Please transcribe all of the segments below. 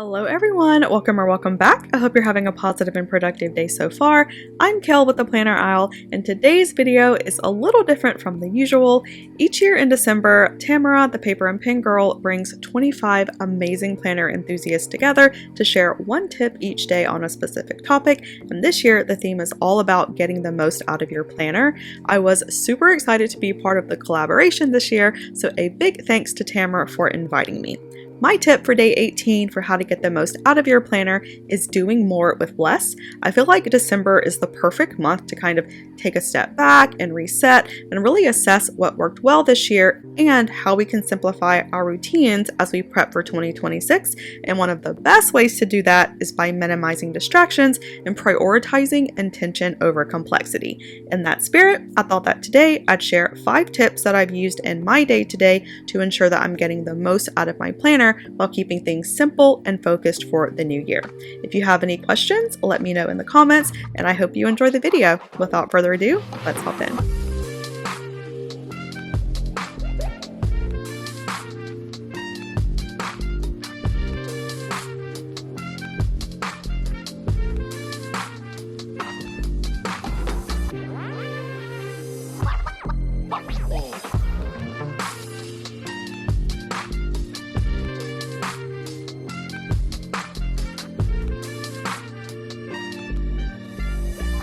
Hello everyone, welcome back. I hope you're having a positive and productive day so far. I'm Kel with the Planner Aisle, and today's video is a little different from the usual. Each year in December, Tamara, the paper and pen girl, brings 25 amazing planner enthusiasts together to share one tip each day on a specific topic, and this year the theme is all about getting the most out of your planner. I was super excited to be part of the collaboration this year, so a big thanks to Tamara for inviting me. My tip for day 18 for how to get the most out of your planner is doing more with less. I feel like December is the perfect month to kind of take a step back and reset and really assess what worked well this year and how we can simplify our routines as we prep for 2026. And one of the best ways to do that is by minimizing distractions and prioritizing intention over complexity. In that spirit, I thought that today I'd share 5 tips that I've used in my day-to-day to ensure that I'm getting the most out of my planner while keeping things simple and focused for the new year. If you have any questions, let me know in the comments, and I hope you enjoy the video. Without further ado, let's hop in.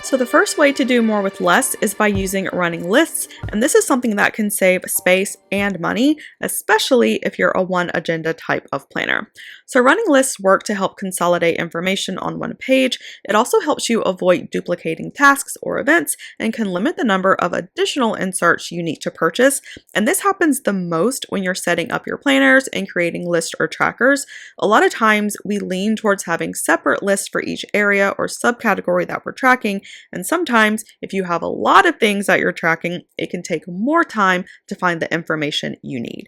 So the first way to do more with less is by using running lists, and this is something that can save space and money, especially if you're a one agenda type of planner. So running lists work to help consolidate information on one page. It also helps you avoid duplicating tasks or events and can limit the number of additional inserts you need to purchase. And this happens the most when you're setting up your planners and creating lists or trackers. A lot of times we lean towards having separate lists for each area or subcategory that we're tracking. And sometimes, if you have a lot of things that you're tracking, it can take more time to find the information you need.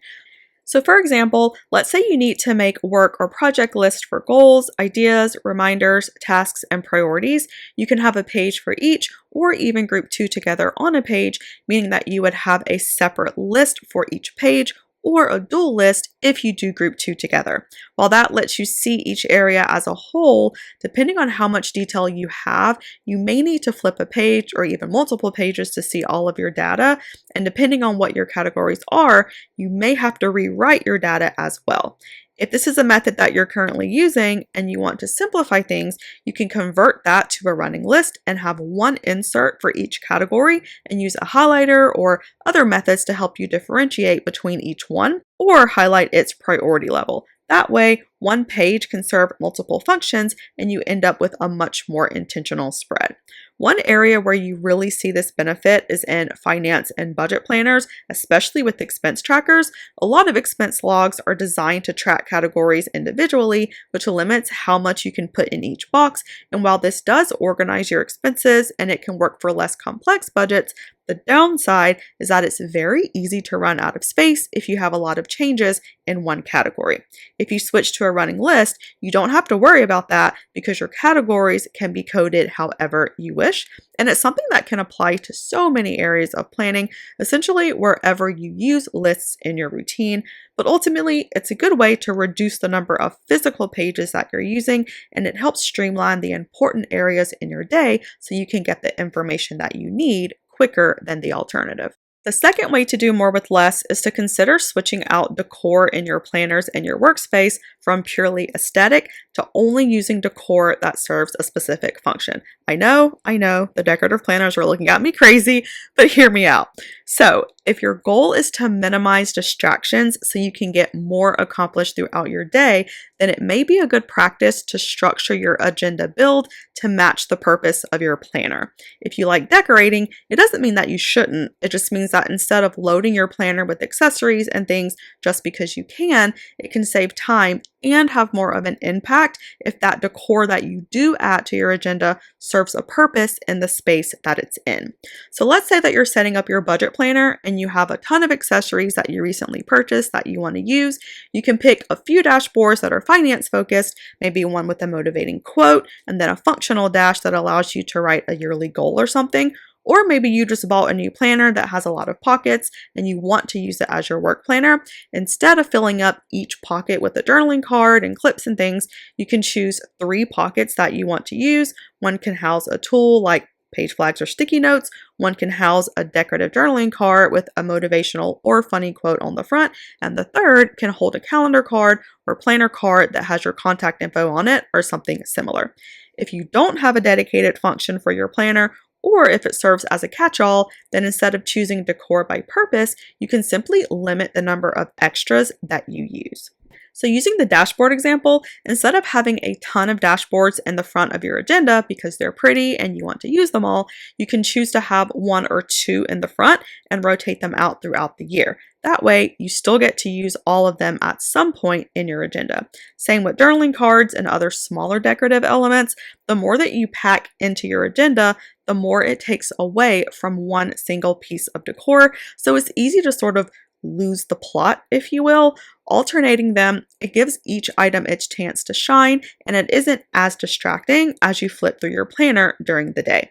So for example, let's say you need to make work or project lists for goals, ideas, reminders, tasks, and priorities. You can have a page for each or even group 2 together on a page, meaning that you would have a separate list for each page or a dual list if you do group 2 together. While that lets you see each area as a whole, depending on how much detail you have, you may need to flip a page or even multiple pages to see all of your data. And depending on what your categories are, you may have to rewrite your data as well. If this is a method that you're currently using and you want to simplify things, you can convert that to a running list and have one insert for each category and use a highlighter or other methods to help you differentiate between each one or highlight its priority level. That way, one page can serve multiple functions and you end up with a much more intentional spread. One area where you really see this benefit is in finance and budget planners, especially with expense trackers. A lot of expense logs are designed to track categories individually, which limits how much you can put in each box. And while this does organize your expenses and it can work for less complex budgets, the downside is that it's very easy to run out of space if you have a lot of changes in one category. If you switch to a running list, you don't have to worry about that because your categories can be coded however you wish. And it's something that can apply to so many areas of planning, essentially wherever you use lists in your routine. But ultimately, it's a good way to reduce the number of physical pages that you're using, and it helps streamline the important areas in your day so you can get the information that you need quicker than the alternative. The second way to do more with less is to consider switching out decor in your planners and your workspace from purely aesthetic to only using decor that serves a specific function. I know, the decorative planners are looking at me crazy, but hear me out. So if your goal is to minimize distractions so you can get more accomplished throughout your day, then it may be a good practice to structure your agenda build to match the purpose of your planner. If you like decorating, it doesn't mean that you shouldn't. It just means that instead of loading your planner with accessories and things just because you can, it can save time and have more of an impact if that decor that you do add to your agenda serves a purpose in the space that it's in. So let's say that you're setting up your budget planner and you have a ton of accessories that you recently purchased that you want to use. You can pick a few dashboards that are finance focused, maybe one with a motivating quote, and then a functional dash that allows you to write a yearly goal or something. Or maybe you just bought a new planner that has a lot of pockets and you want to use it as your work planner. Instead of filling up each pocket with a journaling card and clips and things, you can choose 3 pockets that you want to use. One can house a tool like page flags or sticky notes. One can house a decorative journaling card with a motivational or funny quote on the front. And the third can hold a calendar card or planner card that has your contact info on it or something similar. If you don't have a dedicated function for your planner, or if it serves as a catch-all, then instead of choosing decor by purpose, you can simply limit the number of extras that you use. So using the dashboard example, instead of having a ton of dashboards in the front of your agenda because they're pretty and you want to use them all, you can choose to have 1 or 2 in the front and rotate them out throughout the year. That way, you still get to use all of them at some point in your agenda. Same with journaling cards and other smaller decorative elements. The more that you pack into your agenda, the more it takes away from one single piece of decor. So it's easy to sort of lose the plot, if you will. Alternating them, it gives each item its chance to shine, and it isn't as distracting as you flip through your planner during the day.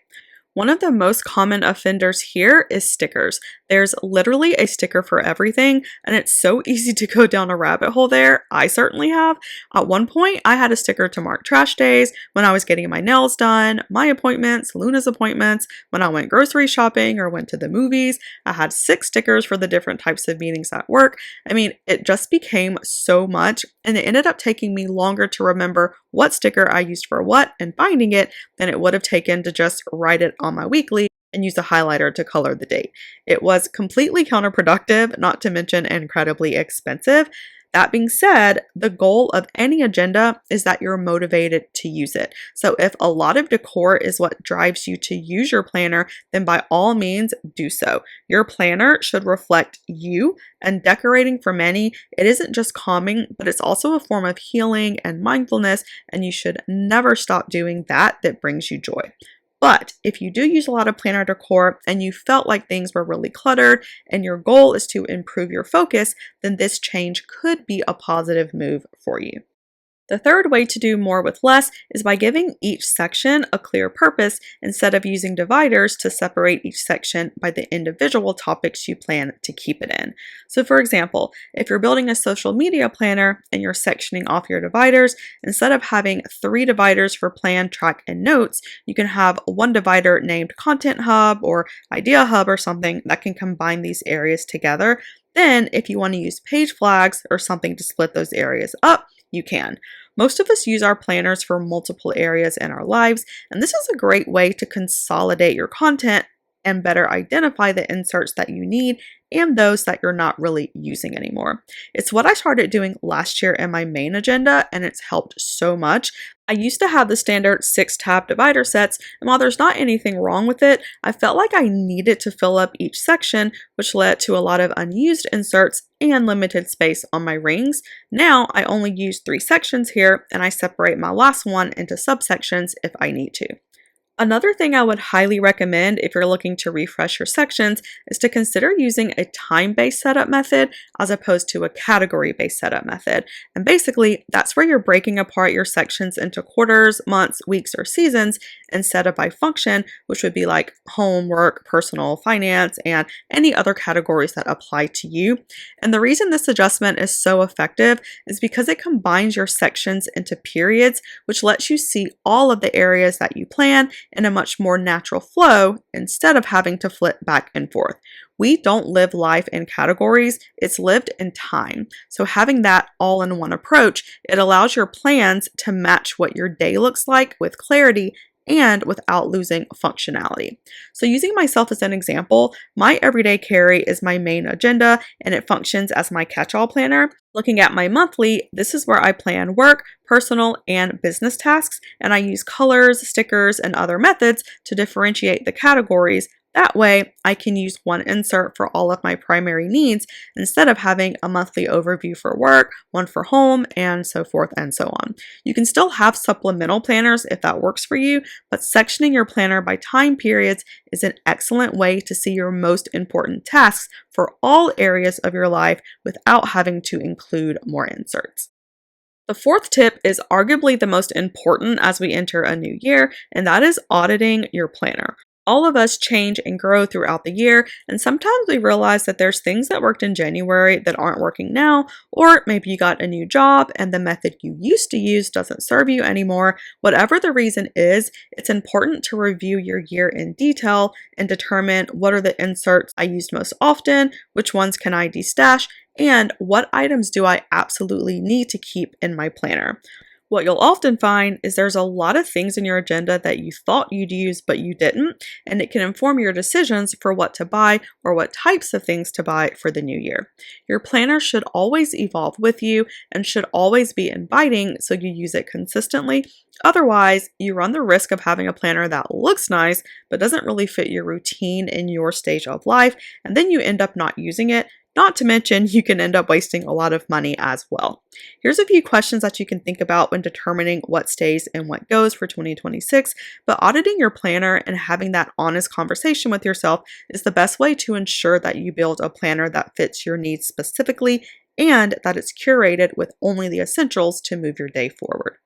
One of the most common offenders here is stickers. There's literally a sticker for everything, and it's so easy to go down a rabbit hole there. I certainly have. At one point, I had a sticker to mark trash days, when I was getting my nails done, my appointments, Luna's appointments, when I went grocery shopping or went to the movies. I had 6 stickers for the different types of meetings at work. I mean, it just became so much, and it ended up taking me longer to remember what sticker I used for what and finding it than it would have taken to just write it on my weekly and use a highlighter to color the date. It was completely counterproductive, not to mention incredibly expensive. That being said, the goal of any agenda is that you're motivated to use it. So if a lot of decor is what drives you to use your planner, then by all means do so. Your planner should reflect you, and decorating for many, it isn't just calming, but it's also a form of healing and mindfulness, and you should never stop doing that brings you joy. But if you do use a lot of planner decor and you felt like things were really cluttered and your goal is to improve your focus, then this change could be a positive move for you. The third way to do more with less is by giving each section a clear purpose instead of using dividers to separate each section by the individual topics you plan to keep it in. So for example, if you're building a social media planner and you're sectioning off your dividers, instead of having 3 dividers for plan, track, and notes, you can have one divider named Content Hub or Idea Hub or something that can combine these areas together. Then if you want to use page flags or something to split those areas up, you can. Most of us use our planners for multiple areas in our lives, and this is a great way to consolidate your content and better identify the inserts that you need and those that you're not really using anymore. It's what I started doing last year in my main agenda, and it's helped so much. I used to have the standard 6-tab divider sets, and while there's not anything wrong with it, I felt like I needed to fill up each section, which led to a lot of unused inserts and limited space on my rings. Now I only use 3 sections here, and I separate my last one into subsections if I need to. Another thing I would highly recommend if you're looking to refresh your sections is to consider using a time-based setup method as opposed to a category-based setup method. And basically, that's where you're breaking apart your sections into quarters, months, weeks, or seasons instead of by function, which would be like home, work, personal, finance, and any other categories that apply to you. And the reason this adjustment is so effective is because it combines your sections into periods, which lets you see all of the areas that you plan in a much more natural flow instead of having to flip back and forth. We don't live life in categories, it's lived in time. So having that all-in-one approach, it allows your plans to match what your day looks like with clarity and without losing functionality. So using myself as an example, my everyday carry is my main agenda and it functions as my catch-all planner. Looking at my monthly, this is where I plan work, personal, and business tasks, and I use colors, stickers, and other methods to differentiate the categories. That way, I can use one insert for all of my primary needs instead of having a monthly overview for work, one for home, and so forth and so on. You can still have supplemental planners if that works for you, but sectioning your planner by time periods is an excellent way to see your most important tasks for all areas of your life without having to include more inserts. The fourth tip is arguably the most important as we enter a new year, and that is auditing your planner. All of us change and grow throughout the year, and sometimes we realize that there's things that worked in January that aren't working now, or maybe you got a new job and the method you used to use doesn't serve you anymore. Whatever the reason is, it's important to review your year in detail and determine what are the inserts I used most often, which ones can I destash, and what items do I absolutely need to keep in my planner. What you'll often find is there's a lot of things in your agenda that you thought you'd use but you didn't, and it can inform your decisions for what to buy or what types of things to buy for the new year. Your planner should always evolve with you and should always be inviting so you use it consistently. Otherwise, you run the risk of having a planner that looks nice but doesn't really fit your routine in your stage of life, and then you end up not using it. Not to mention, you can end up wasting a lot of money as well. Here's a few questions that you can think about when determining what stays and what goes for 2026, but auditing your planner and having that honest conversation with yourself is the best way to ensure that you build a planner that fits your needs specifically and that it's curated with only the essentials to move your day forward.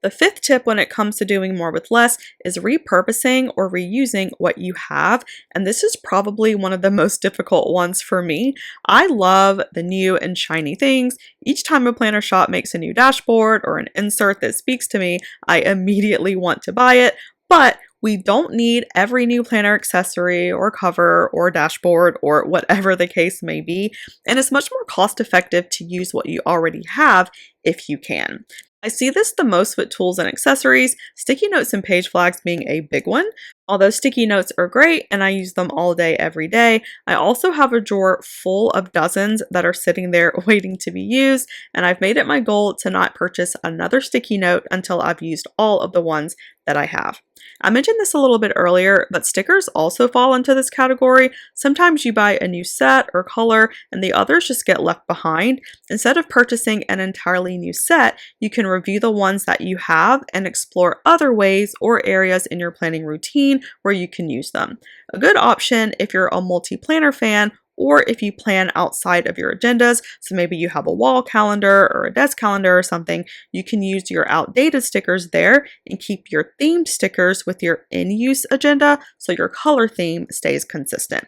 The fifth tip when it comes to doing more with less is repurposing or reusing what you have, and this is probably one of the most difficult ones for me. I love the new and shiny things. Each time a planner shop makes a new dashboard or an insert that speaks to me, I immediately want to buy it, but we don't need every new planner accessory or cover or dashboard or whatever the case may be, and it's much more cost effective to use what you already have if you can. I see this the most with tools and accessories, sticky notes and page flags being a big one. Although sticky notes are great and I use them all day, every day, I also have a drawer full of dozens that are sitting there waiting to be used, and I've made it my goal to not purchase another sticky note until I've used all of the ones that I have. I mentioned this a little bit earlier, but stickers also fall into this category. Sometimes you buy a new set or color and the others just get left behind. Instead of purchasing an entirely new set, you can review the ones that you have and explore other ways or areas in your planning routine where you can use them. A good option if you're a multi-planner fan or if you plan outside of your agendas, so maybe you have a wall calendar or a desk calendar or something, you can use your outdated stickers there and keep your themed stickers with your in-use agenda so your color theme stays consistent.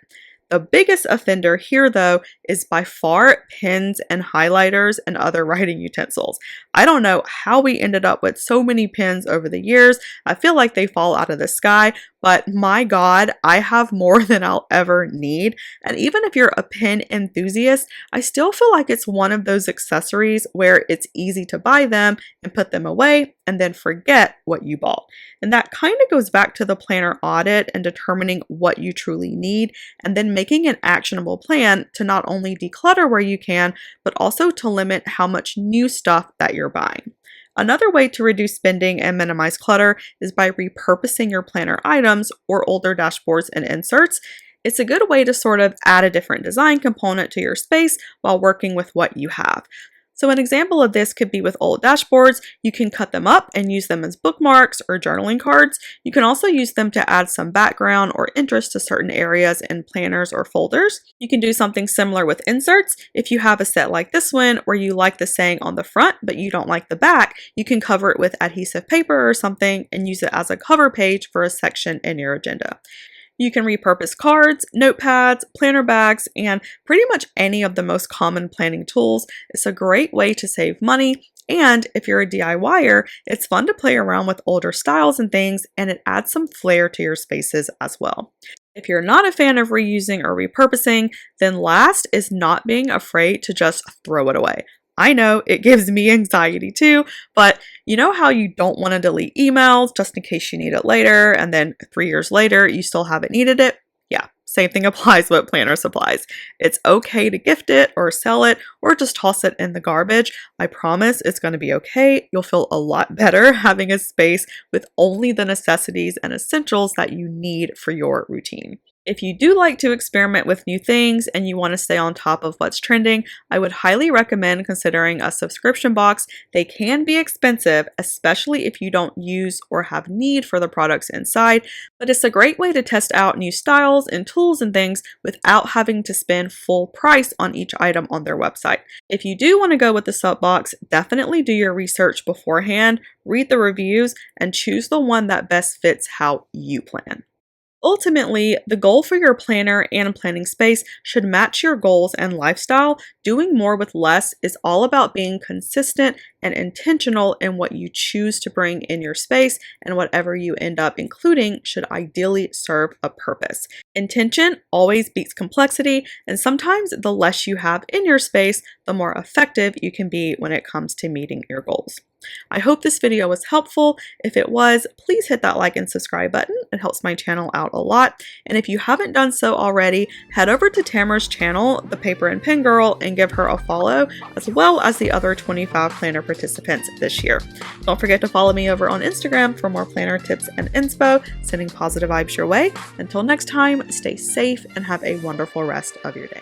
The biggest offender here, though, is by far pens and highlighters and other writing utensils. I don't know how we ended up with so many pens over the years. I feel like they fall out of the sky, but my God, I have more than I'll ever need. And even if you're a pen enthusiast, I still feel like it's one of those accessories where it's easy to buy them and put them away and then forget what you bought. And that kind of goes back to the planner audit and determining what you truly need and then making an actionable plan to not only declutter where you can, but also to limit how much new stuff that you're buying. Another way to reduce spending and minimize clutter is by repurposing your planner items or older dashboards and inserts. It's a good way to sort of add a different design component to your space while working with what you have. So an example of this could be with old dashboards. You can cut them up and use them as bookmarks or journaling cards. You can also use them to add some background or interest to certain areas in planners or folders. You can do something similar with inserts. If you have a set like this one where you like the saying on the front but you don't like the back, you can cover it with adhesive paper or something and use it as a cover page for a section in your agenda. You can repurpose cards, notepads, planner bags, and pretty much any of the most common planning tools. It's a great way to save money, and if you're a DIYer, it's fun to play around with older styles and things, and it adds some flair to your spaces as well. If you're not a fan of reusing or repurposing, then last is not being afraid to just throw it away. I know it gives me anxiety too, but you know how you don't want to delete emails just in case you need it later, and then 3 years later you still haven't needed it? Yeah, same thing applies with planner supplies. It's okay to gift it or sell it or just toss it in the garbage. I promise it's going to be okay. You'll feel a lot better having a space with only the necessities and essentials that you need for your routine. If you do like to experiment with new things and you want to stay on top of what's trending, I would highly recommend considering a subscription box. They can be expensive, especially if you don't use or have need for the products inside, but it's a great way to test out new styles and tools and things without having to spend full price on each item on their website. If you do want to go with the sub box, definitely do your research beforehand, read the reviews, and choose the one that best fits how you plan. Ultimately, the goal for your planner and planning space should match your goals and lifestyle. Doing more with less is all about being consistent and intentional in what you choose to bring in your space, and whatever you end up including should ideally serve a purpose. Intention always beats complexity, and sometimes the less you have in your space, the more effective you can be when it comes to meeting your goals. I hope this video was helpful. If it was, please hit that like and subscribe button. It helps my channel out a lot. And if you haven't done so already, head over to Tamara's channel, The Paper and Pen Girl, and give her a follow, as well as the other 25 planner participants this year. Don't forget to follow me over on Instagram for more planner tips and inspo, sending positive vibes your way. Until next time, stay safe and have a wonderful rest of your day.